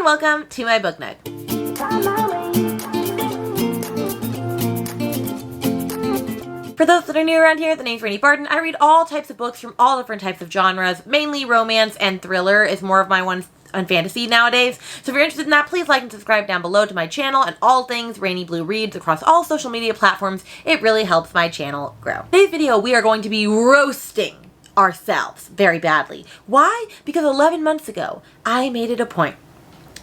and welcome to my book nook. For those that are new around here, the name's Rainy Barton. I read all types of books from all different types of genres. Mainly romance and thriller is more of my one on fantasy nowadays. So if you're interested in that, please like and subscribe down below to my channel and all things Rainy Blue Reads across all social media platforms. It really helps my channel grow. Today's video, we are going to be roasting ourselves very badly. Why? Because 11 months ago, I made it a point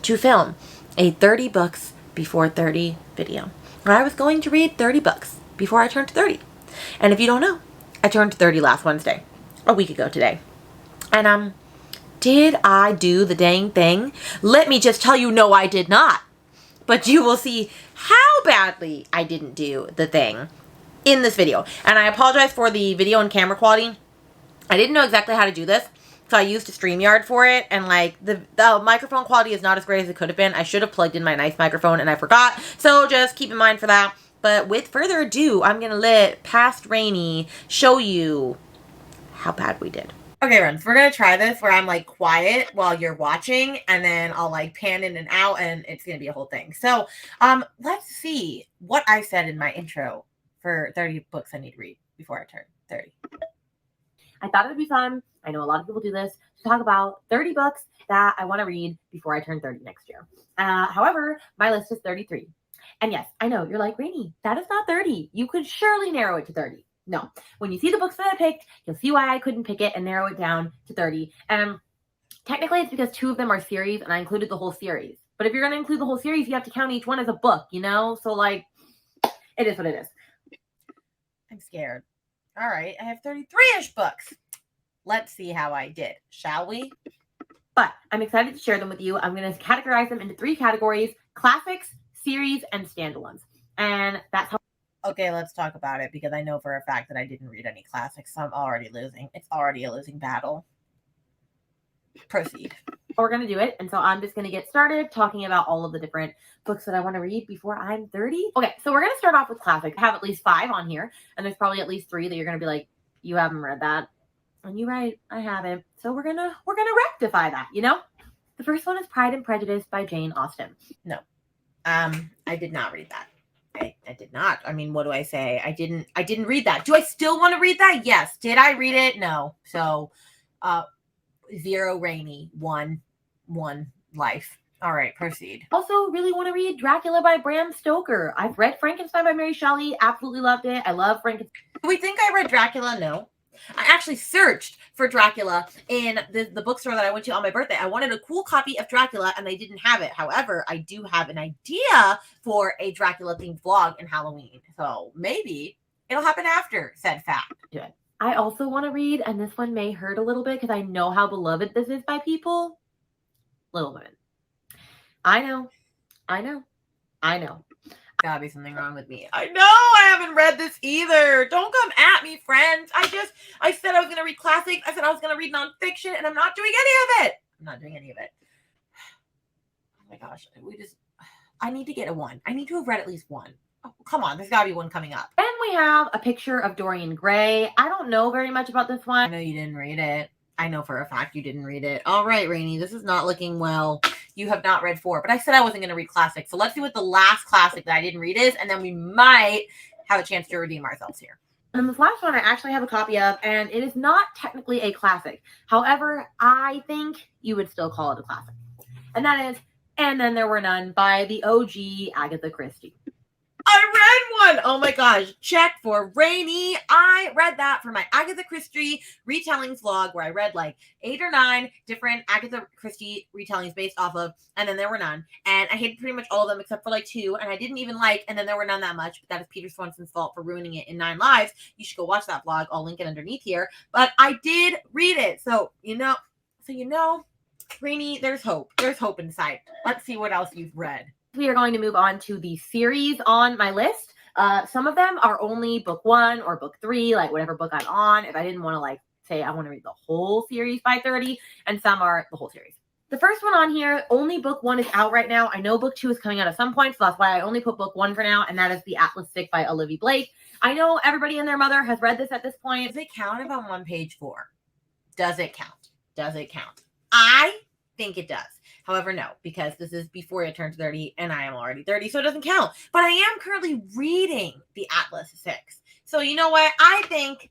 to film a 30 books before 30 video, where I was going to read 30 books before I turned 30. And if you don't know, I turned 30 last Wednesday, a week ago today. And did I do the dang thing? Let me just tell you, no, I did not. But you will see how badly I didn't do the thing in this video. And I apologize for the video and camera quality. I didn't know exactly how to do this, so I used a StreamYard for it, and like the microphone quality is not as great as it could have been. I should have plugged in my nice microphone and I forgot, so just keep in mind for that. But with further ado, I'm gonna let past Rainy show you how bad we did. Okay, friends, we're gonna try this where I'm like quiet while you're watching, and then I'll like pan in and out, and it's gonna be a whole thing. So let's see what I said in my intro for 30 books I need to read before I turn 30. I thought it would be fun, I know a lot of people do this, to talk about 30 books that I want to read before I turn 30 next year. However, my list is 33. And yes, I know, you're like, Rainy, that is not 30. You could surely narrow it to 30. No. When you see the books that I picked, you'll see why I couldn't pick it and narrow it down to 30. And technically, it's because 2 of them are series, and I included the whole series. But if you're going to include the whole series, you have to count each one as a book, you know? So, like, it is what it is. I'm scared. All right, I have 33-ish books. Let's see how I did, shall we? But I'm excited to share them with you. I'm going to categorize them into 3 categories: classics, series, and standalones. And that's how... Okay, let's talk about it, because I know for a fact that I didn't read any classics, so I'm already losing. It's already a losing battle. Proceed. We're going to do it, and so I'm just going to get started talking about all of the different books that I want to read before I'm 30. Okay, so we're going to start off with classics. I have at least 5 on here, and there's probably at least 3 that you're going to be like, you haven't read that. And you're right, I haven't. So we're gonna rectify that, you know? The first one is Pride and Prejudice by Jane Austen. No. I did not read that. I did not. I mean, what do I say? I didn't read that. Do I still want to read that? Yes. Did I read it? No. So 0 Rainy, 1 life. All right, proceed. Also, really want to read Dracula by Bram Stoker. I've read Frankenstein by Mary Shelley. Absolutely loved it. I love Frankenstein. Do we think I read Dracula? No. I actually searched for Dracula in the bookstore that I went to on my birthday. I wanted a cool copy of Dracula, and they didn't have it. However, I do have an idea for a Dracula-themed vlog in Halloween. So maybe it'll happen after said fact. Good. I also want to read, and this one may hurt a little bit because I know how beloved this is by people, Little Women. I know. Gotta be something wrong with me. I know I haven't read this either. Don't come at me, friends. I said I was going to read classics. I said I was going to read nonfiction, and I'm not doing any of it. I'm not doing any of it. Oh my gosh. I need to get a 1. I need to have read at least 1. Oh, come on. There's got to be one coming up. Then we have A Picture of Dorian Gray. I don't know very much about this one. I know you didn't read it. I know for a fact you didn't read it. All right, Rainy, this is not looking well. You have not read 4, but I said I wasn't going to read classics. So let's see what the last classic that I didn't read is, and then we might have a chance to redeem ourselves here. And this last one I actually have a copy of, and it is not technically a classic. However, I think you would still call it a classic. And that is And Then There Were None by the OG Agatha Christie. I read one. Oh my gosh. Check for Rainy. I read that for my Agatha Christie retellings vlog, where I read like 8 or 9 different Agatha Christie retellings based off of And Then There Were None. And I hated pretty much all of them except for like 2. And I didn't even like And Then There Were None that much. But that is Peter Swanson's fault for ruining it in 9 lives. You should go watch that vlog. I'll link it underneath here. But I did read it. So you know, Rainy, there's hope. There's hope inside. Let's see what else you've read. We are going to move on to the series on my list. Some of them are only book 1 or book 3, like whatever book I'm on. If I didn't want to like say I want to read the whole series by 30, and some are the whole series. The first one on here, only book 1 is out right now. I know book 2 is coming out at some point, so that's why I only put book 1 for now, and that is The Atlas Stick by Olivia Blake. I know everybody and their mother has read this at this point. Does it count if I'm on page 4? Does it count? Does it count? I think it does. However, no, because this is before I turned 30 and I am already 30, so it doesn't count. But I am currently reading the Atlas 6. So you know what? I think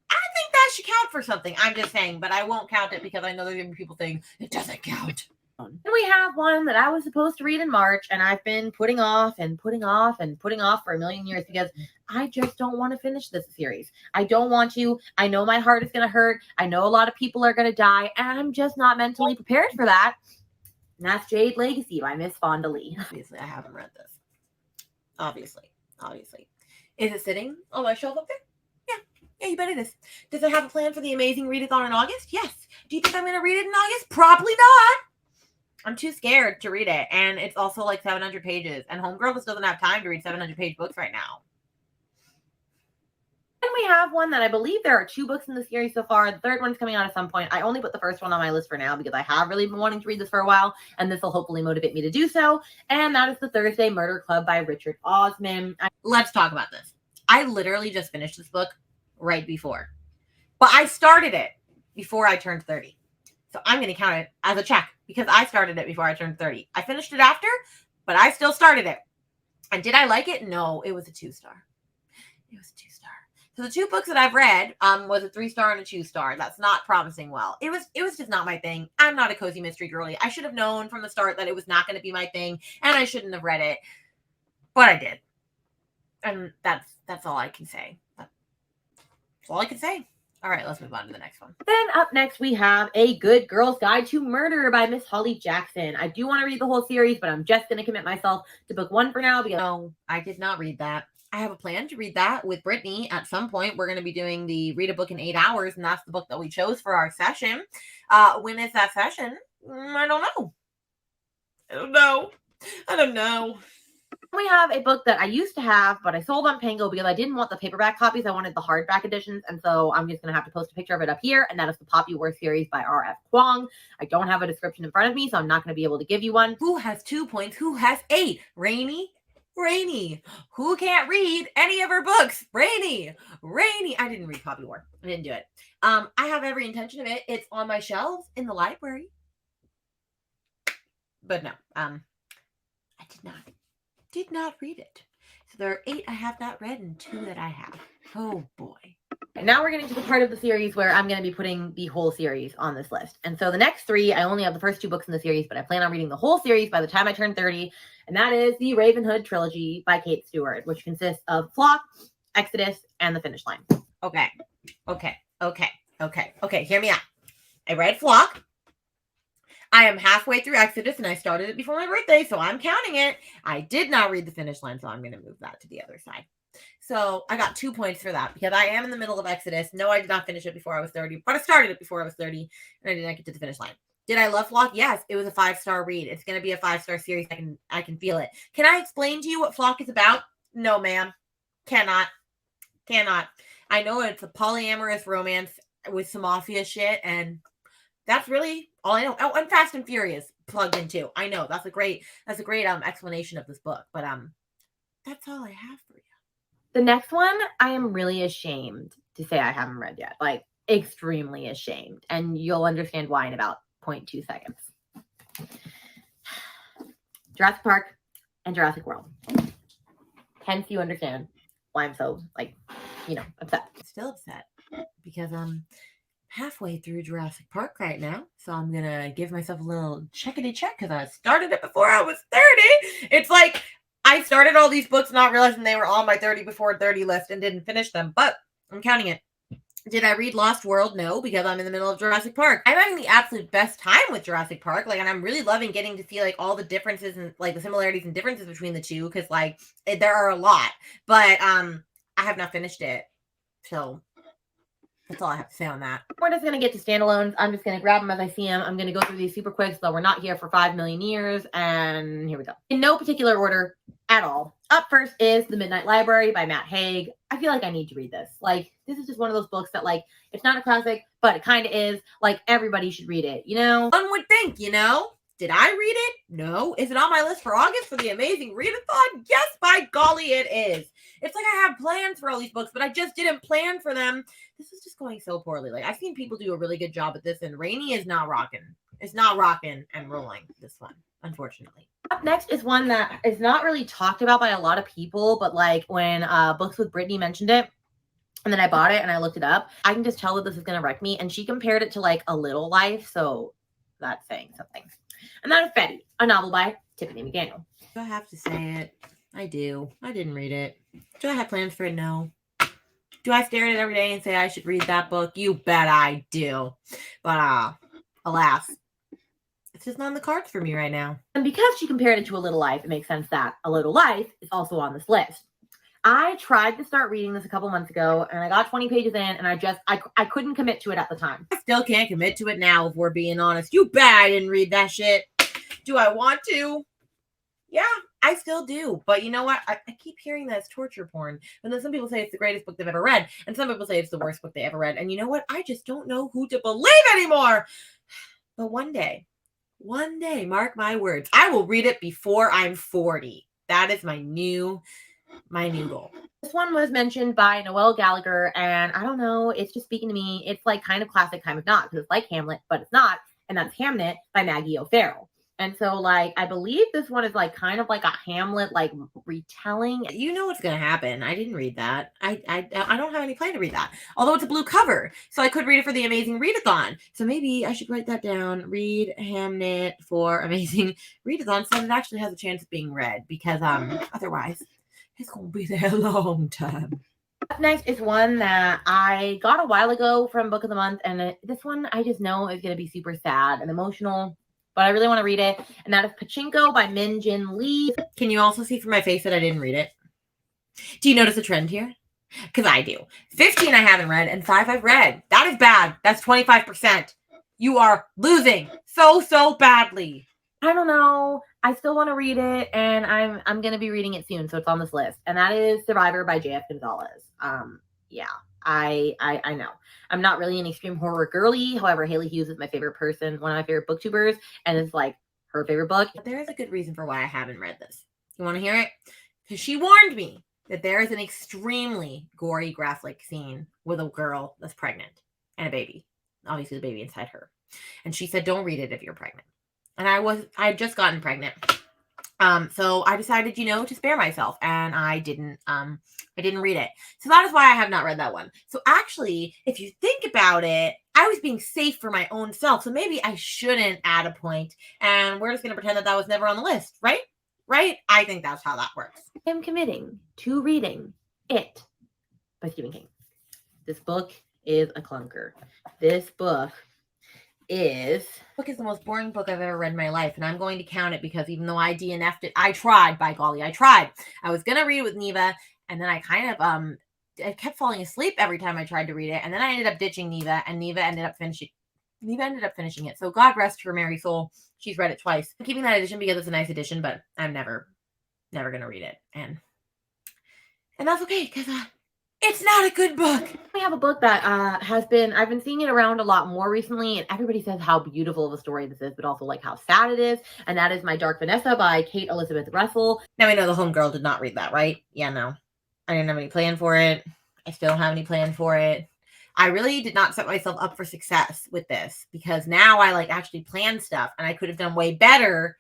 that should count for something. I'm just saying, but I won't count it because I know there's going to be people saying it doesn't count. And we have one that I was supposed to read in March, and I've been putting off and putting off and putting off for a million years because I just don't want to finish this series. I don't want to. I know my heart is going to hurt. I know a lot of people are going to die, and I'm just not mentally prepared for that. And that's Jade Legacy by Miss Fonda Lee. Obviously, I haven't read this. Obviously. Is it sitting on my shelf up there? Yeah, you bet it is. Does it have a plan for the amazing readathon in August? Yes. Do you think I'm going to read it in August? Probably not. I'm too scared to read it. And it's also like 700 pages. And Homegirl just doesn't have time to read 700-page books right now. And we have one that I believe there are 2 books in the series so far. The third one's coming out at some point. I only put the first one on my list for now because I have really been wanting to read this for a while. And this will hopefully motivate me to do so. And that is The Thursday Murder Club by Richard Osman. Let's talk about this. I literally just finished this book right before. But I started it before I turned 30. So I'm going to count it as a check because I started it before I turned 30. I finished it after, but I still started it. And did I like it? No, it was a 2-star. It was a 2-star. So the 2 books that I've read was a 3-star and a 2-star. That's not promising well. It was just not my thing. I'm not a cozy mystery girly. I should have known from the start that it was not going to be my thing, and I shouldn't have read it. But I did. And that's all I can say. That's all I can say. All right, let's move on to the next one. Then up next, we have A Good Girl's Guide to Murder by Miss Holly Jackson. I do want to read the whole series, but I'm just going to commit myself to book 1 for now because no, I did not read that. I have a plan to read that with Brittany at some point. We're going to be doing the Read a Book in 8 Hours, and that's the book that we chose for our session. When is that session? I don't know. I don't know. We have a book that I used to have, but I sold on Pango because I didn't want the paperback copies. I wanted the hardback editions, and so I'm just going to have to post a picture of it up here, and that is the Poppy War series by R.F. Kuang. I don't have a description in front of me, so I'm not going to be able to give you one. Who has 2 points? Who has 8? Rainy. Who can't read any of her books? Rainy. I didn't read Poppy War. I didn't do it. I have every intention of it. It's on my shelves in the library. But no, I did not read it. So there are 8 I have not read and 2 that I have. Oh boy. And now we're getting to the part of the series where I'm going to be putting the whole series on this list. And so the next 3, I only have the first 2 books in the series, but I plan on reading the whole series by the time I turn 30. And that is the Ravenhood trilogy by Kate Stewart, which consists of Flock, Exodus, and The Finish Line. Okay. Hear me out. I read Flock. I am halfway through Exodus, and I started it before my birthday, so I'm counting it. I did not read The Finish Line, so I'm going to move that to the other side. So I got 2 points for that because I am in the middle of Exodus. No, I did not finish it before I was 30, but I started it before I was 30, and I did not get to the finish line. Did I love Flock? Yes, it was a 5-star read. It's going to be a 5-star series. I can feel it. Can I explain to you what Flock is about? No, ma'am. Cannot. I know it's a polyamorous romance with some mafia shit, and that's really all I know. Oh, and Fast and Furious plugged in too. I know that's a great explanation of this book, but that's all I have for you. The next one, I am really ashamed to say I haven't read yet. Like extremely ashamed, and you'll understand why in about 0.2 seconds. Jurassic Park and Jurassic World. Hence, you understand why I'm so upset. Still upset because halfway through Jurassic Park right now, so I'm gonna give myself a little checkity check because I started it before I was 30. It's like I started all these books not realizing they were on my 30 before 30 list and didn't finish them, but I'm counting it. Did I read Lost World? No, because I'm in the middle of Jurassic Park. I'm having the absolute best time with Jurassic Park, and I'm really loving getting to see all the differences and the similarities and differences between the two because there are a lot, but I have not finished it, so that's all I have to say on that. We're just going to get to standalones. I'm just going to grab them as I see them. I'm going to go through these super quick so we're not here for 5 million years. And here we go. In no particular order at all. Up first is The Midnight Library by Matt Haig. I feel like I need to read this. This is just one of those books that, it's not a classic, but it kind of is. Everybody should read it, One would think, Did I read it? No. Is it on my list for August for the amazing readathon? Yes, by golly, it is. It's like I have plans for all these books, but I just didn't plan for them. This is just going so poorly. I've seen people do a really good job at this, and Rainy is not rocking. It's not rocking and rolling, this one, unfortunately. Up next is one that is not really talked about by a lot of people, but like when Books with Brittany mentioned it, and then I bought it and I looked it up, I can just tell that this is going to wreck me. And she compared it to like A Little Life, so that's saying something. And that is Fetty, a novel by Tiffany McDaniel. Do I have to say it? I do. I didn't read it. Do I have plans for it? No. Do I stare at it every day and say I should read that book? You bet I do. But alas, it's just not on the cards for me right now. And because she compared it to A Little Life, it makes sense that A Little Life is also on this list. I tried to start reading this a couple months ago, and I got 20 pages in, and I couldn't commit to it at the time. I still can't commit to it now, if we're being honest. You bet I didn't read that shit. Do I want to? Yeah, I still do. But you know what? I keep hearing that it's torture porn. And then some people say it's the greatest book they've ever read, and some people say it's the worst book they ever read. And you know what? I just don't know who to believe anymore. But one day, mark my words, I will read it before I'm 40. That is my new goal. This one was mentioned by Noelle Gallagher, and I don't know, it's just speaking to me. It's like kind of classic, kind of not, because it's like Hamlet, but it's not, and that's Hamnet by Maggie O'Farrell. And so, like, I believe this one is like kind of like a Hamlet like retelling. You know what's gonna happen. I didn't read that. I don't have any plan to read that. Although it's a blue cover, so I could read it for the Amazing Readathon. So maybe I should write that down. Read Hamnet for Amazing Readathon, so that it actually has a chance of being read. Because otherwise, it's gonna be there a long time. Up next is one that I got a while ago from Book of the Month, and this one I just know is gonna be super sad and emotional. But I really want to read it, and that is Pachinko by Min Jin Lee. Can you also see from my face that I didn't read it? Do you notice a trend here? Because I do. 15 I haven't read, and 5 I've read. That is bad. That's 25%. You are losing so badly. I don't know. I still want to read it, and I'm going to be reading it soon, so it's on this list. And that is Survivor by J.F. Gonzalez. Yeah. I know. I'm not really an extreme horror girly. However, Haley Hughes is my favorite person, one of my favorite booktubers, and it's like her favorite book. But there is a good reason for why I haven't read this. You want to hear it? Because she warned me that there is an extremely gory, graphic scene with a girl that's pregnant and a baby. Obviously, the baby inside her. And she said, don't read it if you're pregnant. And I had just gotten pregnant. So I decided, to spare myself, and I didn't read it. So that is why I have not read that one. So actually, if you think about it, I was being safe for my own self. So maybe I shouldn't add a point, and we're just going to pretend that was never on the list, right? Right? I think that's how that works. I'm committing to reading It by Stephen King. This book is a clunker. This book is the most boring book I've ever read in my life, and I'm going to count it because even though I DNF'd it, I tried, by golly, I tried. I was going to read it with Neva, and then I kind of, I kept falling asleep every time I tried to read it, and then I ended up ditching Neva, and Neva ended up finishing it. So God rest her merry soul. She's read it twice. I'm keeping that edition because it's a nice edition, but I'm never going to read it, and that's okay, because, it's not a good book. We have a book that I've been seeing it around a lot more recently, and everybody says how beautiful of a story this is, but also like how sad it is. And that is My Dark Vanessa by Kate Elizabeth Russell. Now I know the homegirl did not read that, right? Yeah, no. I didn't have any plan for it. I still don't have any plan for it. I really did not set myself up for success with this because now I actually plan stuff, and I could have done way better.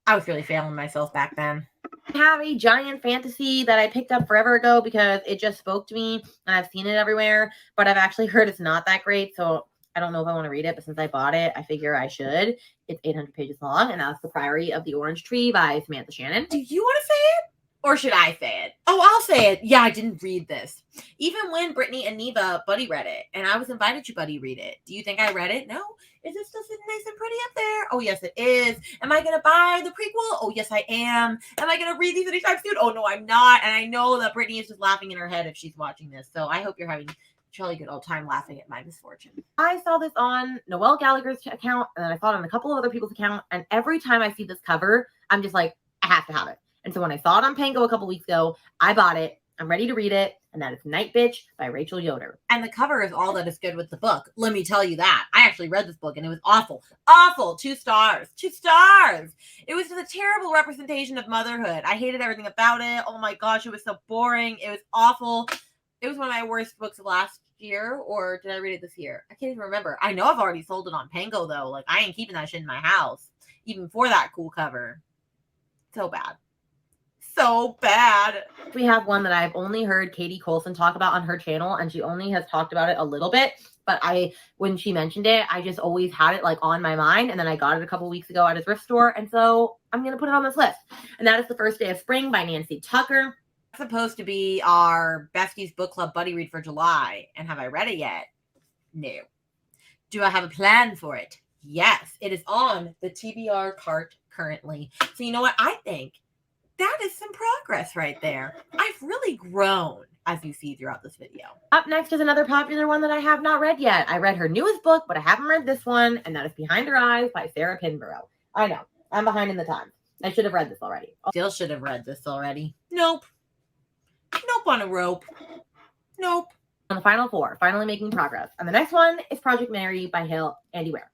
I was really failing myself back then. I have a giant fantasy that I picked up forever ago because it just spoke to me, and I've seen it everywhere, but I've actually heard it's not that great, so I don't know if I want to read it, but since I bought it, I figure I should. It's 800 pages long, and that's The Priory of the Orange Tree by Samantha Shannon. Do you want to say it? Or should I say it? Oh, I'll say it. Yeah, I didn't read this. Even when Brittany and Neva buddy read it, and I was invited to buddy read it. Do you think I read it? No. Is it still sitting nice and pretty up there? Oh, yes, it is. Am I going to buy the prequel? Oh, yes, I am. Am I going to read these anytime soon? Oh, no, I'm not. And I know that Brittany is just laughing in her head if she's watching this. So I hope you're having a jolly good old time laughing at my misfortune. I saw this on Noelle Gallagher's account, and then I saw it on a couple of other people's account. And every time I see this cover, I'm just like, I have to have it. And so when I saw it on Pango a couple weeks ago, I bought it. I'm ready to read it. And that is Night Bitch by Rachel Yoder. And the cover is all that is good with the book. Let me tell you that. I actually read this book and it was awful. Awful. 2 stars. 2 stars. It was just a terrible representation of motherhood. I hated everything about it. Oh my gosh, it was so boring. It was awful. It was one of my worst books of last year, or did I read it this year? I can't even remember. I know I've already sold it on Pango though. Like, I ain't keeping that shit in my house, even for that cool cover. So bad. So bad. We have one that I've only heard Katie Colson talk about on her channel, and she only has talked about it a little bit, but when she mentioned it, I just always had it like on my mind, and then I got it a couple weeks ago at a thrift store, and so I'm gonna put it on this list. And that is The First Day of Spring by Nancy Tucker. It's supposed to be our Besties Book Club buddy read for July, and have I read it yet? No. Do I have a plan for it? Yes. It is on the TBR cart currently. So you know what? I think that is some progress right there. I've really grown, as you see throughout this video. Up next is another popular one that I have not read yet. I read her newest book, but I haven't read this one, and that is Behind Her Eyes by Sarah Pinborough. I know, I'm behind in the times. I should have read this already. Still should have read this already. Nope. Nope on a rope. Nope. On the final four, finally making progress. And the next one is Project Mary by Andy Ware.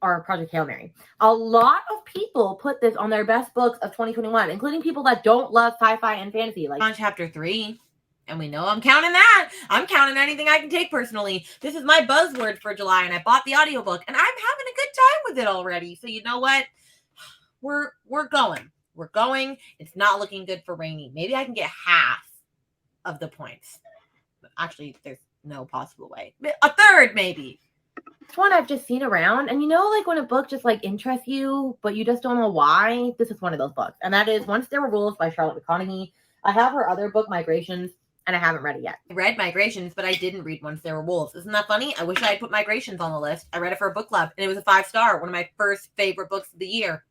Or Project Hail Mary. A lot of people put this on their best books of 2021, including people that don't love sci-fi and fantasy. Like on chapter 3, and we know I'm counting that. I'm counting anything I can take personally. This is my buzzword for July, and I bought the audiobook, and I'm having a good time with it already. So you know what? We're going. We're going. It's not looking good for Rainy. Maybe I can get half of the points. Actually, there's no possible way. A third, maybe. It's one I've just seen around, and you know, like when a book just like interests you, but you just don't know why. This is one of those books, and that is Once There Were Wolves by Charlotte McConaughey. I have her other book, Migrations, and I haven't read it yet. I read Migrations, but I didn't read Once There Were Wolves. Isn't that funny? I wish I had put Migrations on the list. I read it for a book club, and it was a 5-star, one of my first favorite books of the year.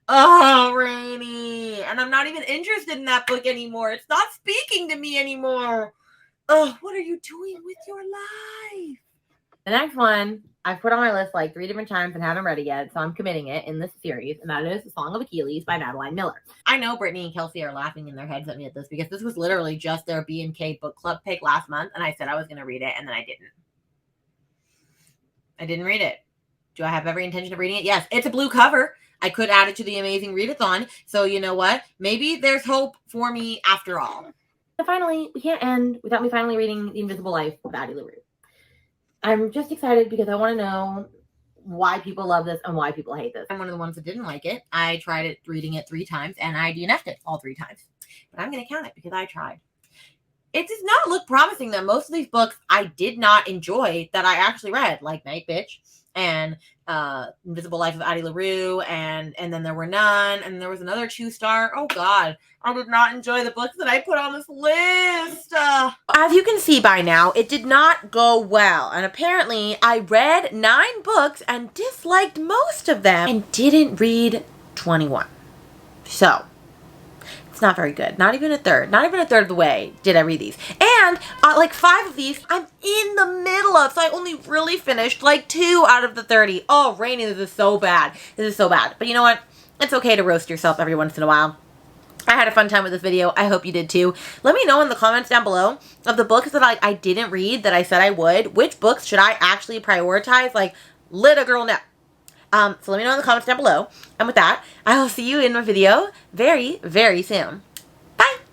Oh, Rainy, and I'm not even interested in that book anymore. It's not speaking to me anymore. Oh, what are you doing with your life? The next one I've put on my list like 3 different times and haven't read it yet, so I'm committing it in this series, and that is The Song of Achilles by Madeline Miller. I know Brittany and Kelsey are laughing in their heads at me at this, because this was literally just their B&K book club pick last month, and I said I was going to read it, and then I didn't. I didn't read it. Do I have every intention of reading it? Yes. It's a blue cover. I could add it to the Amazing Readathon, so you know what? Maybe there's hope for me after all. And finally, we can't end without me finally reading The Invisible Life of Addie LaRue. I'm just excited because I want to know why people love this and why people hate this. I'm one of the ones that didn't like it. I tried reading it 3 times, and I DNF'd it all 3 times. But I'm going to count it because I tried. It does not look promising that most of these books I did not enjoy that I actually read, like Night Bitch and Invisible Life of Addie LaRue, and Then There Were None, and there was another 2-star. Oh God, I did not enjoy the books that I put on this list. As you can see by now, it did not go well, and apparently I read 9 books and disliked most of them and didn't read 21. So it's not very good. Not even a third. Not even a third of the way did I read these. And like 5 of these I'm in the middle of. So I only really finished like 2 out of the 30. Oh, Rainy, this is so bad. This is so bad. But you know what? It's okay to roast yourself every once in a while. I had a fun time with this video. I hope you did too. Let me know in the comments down below of the books that I didn't read that I said I would. Which books should I actually prioritize? Like, let a girl know. So let me know in the comments down below. And with that, I will see you in my video very, very soon.